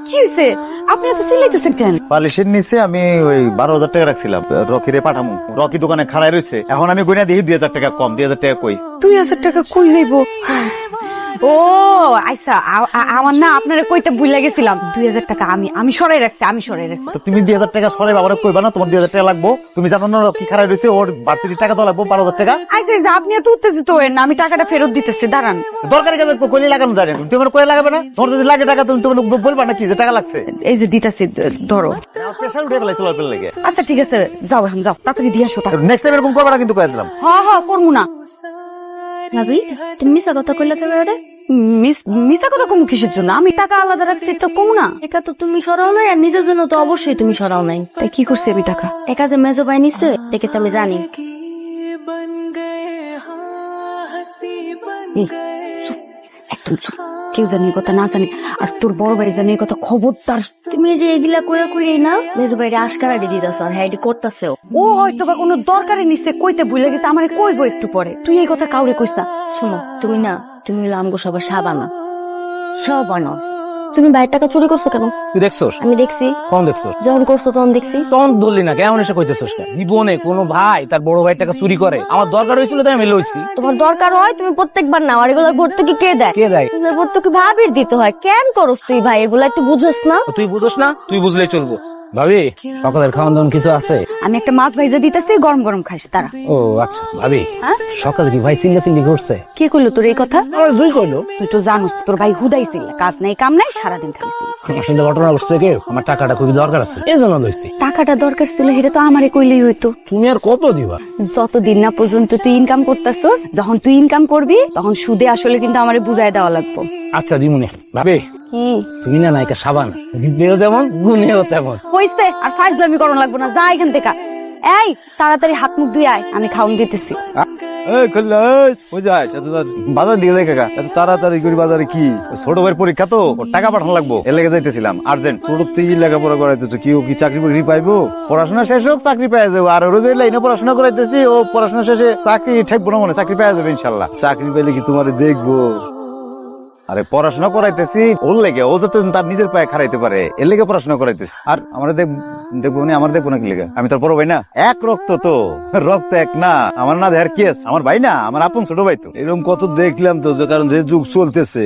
কি হয়েছে? আপনি এত চিল্লাইতেছেন কেন? পালিশের নিচে আমি ওই 12,000 টাকা রাখছিলাম রকিরে পাঠামু। রকি দোকানে খাড়াই রয়েছে, এখন আমি গুনা দিই 2,000 টাকা কম। 2,000 টাকা কই? 2,000 টাকা কই যাইবো? ও আচ্ছা, আমার না আপনারা কইতে ভুলে গেছিলাম। 2,000 টাকা আমি সরাই রাখছি, তো তুমি 2,000 টাকা সরাই বাবার কইবা না? তোমার 2,000 টাকা লাগবো। তুমি জানো না রকি খাড়াই রয়েছে, ওর ভার্সিটির টাকা তো লাগবো 12,000 টাকা। আচ্ছা আপনি এত উত্তেজিত হয়েন না, আমি টাকাটা ফেরত দিতেছি, দাঁড়ান। দরকারি কাজে কইলে লাগানো যায় না, তোমার কই লাগাবে না? তোমার যদি লাগে টাকা তুমি তোমার বলবা না কি যে টাকা লাগছে। এই যে দিতেছি, ধরো। স্পেশাল উঠে ফেলাইছিল আপনার লাগে। আচ্ছা ঠিক আছে, যাও এখন যাও, তাড়াতাড়ি দিয়ে আসো টাকা। নেক্সট টাইম এরকম করবে না কিন্তু কয়ে দিলাম। হ্যাঁ করবো না। রাজুই, তুমি মিশা কথা কইলা কেন রে? মিথ্যা কথা কমু কিসের জন্য? আমি টাকা আলাদা রাখছি তো কমু না। টাকা তো তুমি সরাও নাই, আর নিজের জন্য তো অবশ্যই তুমি সরাও নাই। তাই কি করছি আমি টাকা? টাকা যে মেজো ভাই নিচ্ছে দেখে তো আমি জানি। এই, চুপ, একদম চুপ। কেউ জানি কথা না জানি, আর তোর বড় ভাই জানি কথা, খবরদার। তুমি যে এগুলা করে কইই না, মেজো ভাইরে আশকারা দিয়ে দিতেছ, আর হ্যাঁ করতেছেও। ও হয়তো বা কোনো দরকারে নিচ্ছে, কইতে ভুলে গেছে, আমারে কইবো একটু পরে। তুই এই কথা কাউরে কইস না। শোনো, তুমি হলো আমগো সবার সাবানা সাবানা। তুমি ভাইয়ের টাকা চুরি করছো কেন? তুই দেখছোস? আমি দেখছি। কখন দেখছোস? যখন করছো তখন দেখছি। তখন ধরলি না, কেমন এসে কইতেছোস? জীবনে কোনো ভাই তার বড় ভাইয়ের টাকা চুরি করে? আমার দরকার হয়েছিল তাই আমি লইছি। তোমার দরকার হয় তুমি প্রত্যেকবার নাও, আর এগুলোর ভর্তুকি কে দেয়? কে দেয়? এগুলোর ভর্তুকি ভাবির দিতে হয়। কেন করস তুই ভাই এগুলা? একটু বুঝোস না? তুই বুঝোস না? তুই বুঝলেই চলবো। ভাবি, সকালের খাওয়ান দাওয়ান কিছু আছে? আমি একটা মাছ ভাইজা দিতেছি, গরম গরম খাইস তারা। ও আচ্ছা। ভাবি, হ্যাঁ? সকালে কি ভাই চিল্লাচিল্লি করছে? কে কইলো তোর এই কথা? আমার দুই কইলো। তুই তো জানোস তোর ভাই হুদাইছিল, কাজ নাই কাম নাই, সারাদিন খাইছিল। আসলে ঘটনা ঘটছে কি, আমার টাকাটা খুবই দরকার আছে, এই জন্য লইছি। টাকাটা দরকার ছিল, সেটা তো আমারে কইলেই হইতো। তুমি আর কত দিবা? যতদিন না পর্যন্ত তুই ইনকাম করতেছস, যখন তুই ইনকাম করবি তখন সুদে আসলে কিন্তু আমারে বুঝাই দেওয়া লাগবে। আচ্ছা দিমুনি। ভাবি, কি তুমি না নায়িকা সাবান, দিতেও যেমন গুনেও তেমন। হইছে, আর ফাইজলামি করন লাগবে না, যা এখান থেকে। এই তাড়াতাড়ি হাত মুখ ধুই আয়, আমি খাওন দিতেছি। বাজার দিকে যাই কাকা, এত তাড়াতাড়ি করে বাজারে কি? ছোট ভাইয়ের পরীক্ষা তো, ওর টাকা পাঠানো লাগবো, এর লেগে যাইতেছিলাম আর্জেন্ট। ছোট থেকে লেখাপড়া করাইতেছো, কি ও কি চাকরি বাকরি পাইবো? পড়াশোনা শেষ হোক চাকরি পাই যাবো। আর ওর যে লাইনে পড়াশোনা করাইতেছি, ও পড়াশোনা শেষে চাকরি ঠেকবো না, মনে চাকরি পাই যাবে ইনশাল্লাহ। চাকরি পেলে কি তোমার দেখবো? আরে পড়াশোনা করাইতেছি ওর লেগে, ও যাতে তার নিজের পায়ে খারাইতে পারে, এর লেগে পড়াশোনা করাইতেছি। আর আমার দেখবো না, আমার দেখবো না কি লেগে? আমি তোর বড় ভাই না? এক রক্ত তো, রক্ত এক না। আমার না দেয়ার কেস, আমার ভাই না, আমার আপন ছোট ভাই তো। এরকম কত দেখলাম তো, যে কারণ যে যুগ চলতেছে।